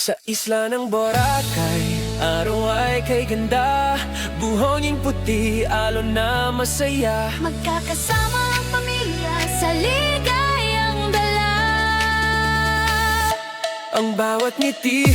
Sa isla ng Boracay, araw ay kay ganda. Buhonging puti, alon na masaya. Magkakasama ang pamilya sa ligayang dala. Ang bawat ngiti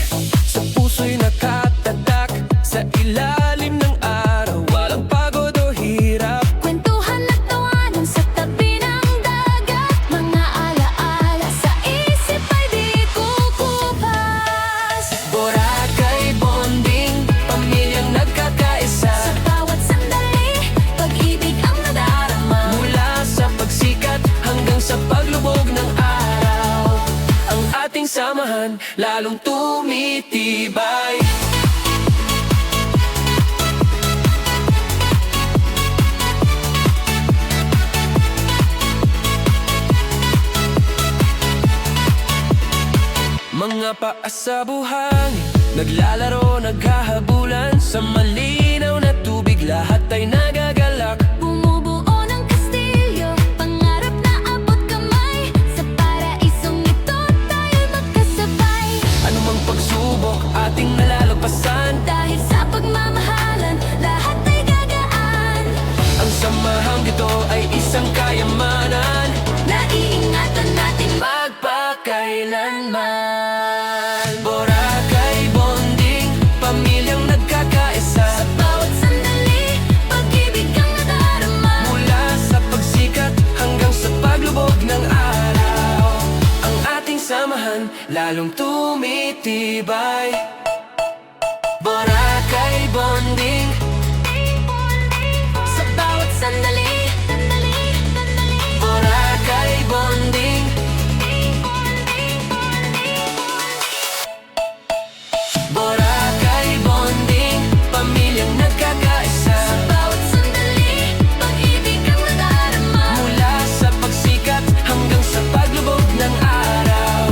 sa puso'y nakatatak. Sa ilalim ng araw, walang pagod o hirap. Kwentuhan at tawanan sa tabi ng dagat. Mga alaala sa isip ay di kukupas. Boracay bonding, pamilyang nagkakaisa. Sa bawat sandali, pag-ibig ang nadarama. Mula sa pagsikat hanggang sa paglubog ng araw, ang ating samahan lalong tumitibay. Mga paa sa buhangin, naglalaro, naghahabulan. Sa malinaw na tubig, lahat ay nagagalak. Bumubuo ng kastilyo, pangarap na abot kamay. Sa paraisong ito, tayo'y magkasabay. Anumang pagsubok, ating nalalagpasan. Dahil sa pagmamahalan, lahat ay gagaan. Ang samahang dito ay isang kayamanan. Naiingatan natin Magpakailanman. Boracay bonding, pamilyang nagkakaisa. sa bawat sandali, pag-ibig ang nadarama. Mula sa pagsikat hanggang sa paglubog ng araw, ang ating samahan lalong tumitibay. Boracay bonding, Sa bawat sandali, Boracay bonding. Boracay bonding, pamilyang nagkakaisa. sa bawat sandali, pag-ibig ang nadarama. Mula sa pagsikat hanggang sa paglubog ng araw,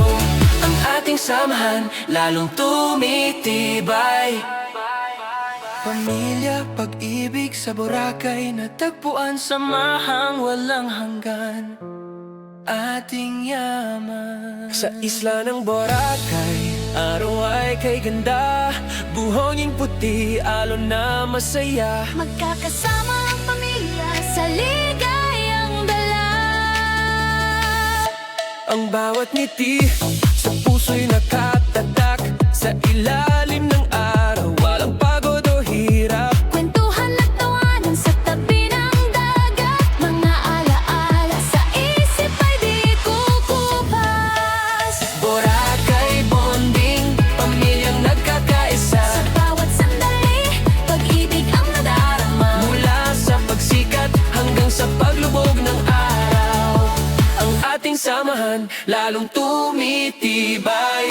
ang ating samahan lalong tumitibay. Pamilya, pag-ibig sa Boracay, natagpuan samahang walang hanggan. Ating yaman. Sa isla ng Boracay, araw ay kay ganda. Buhonging puti, alon na masaya. Magkakasama ang pamilya sa ligayang dala. Ang bawat ngiti sa puso'y nakatatak. Sa ilalim ng araw, walang pagod o hirap. Kwentuhan at tawanan sa tabi ng dagat. Mga alaala sa isip ay di kukupas. Boracay bonding, pamilyang nagkakaisa. Sa bawat sandali, pag-ibig ang nadarama. Mula sa pagsikat hanggang sa paglubog ng araw, ang ating samahan lalong tumitibay.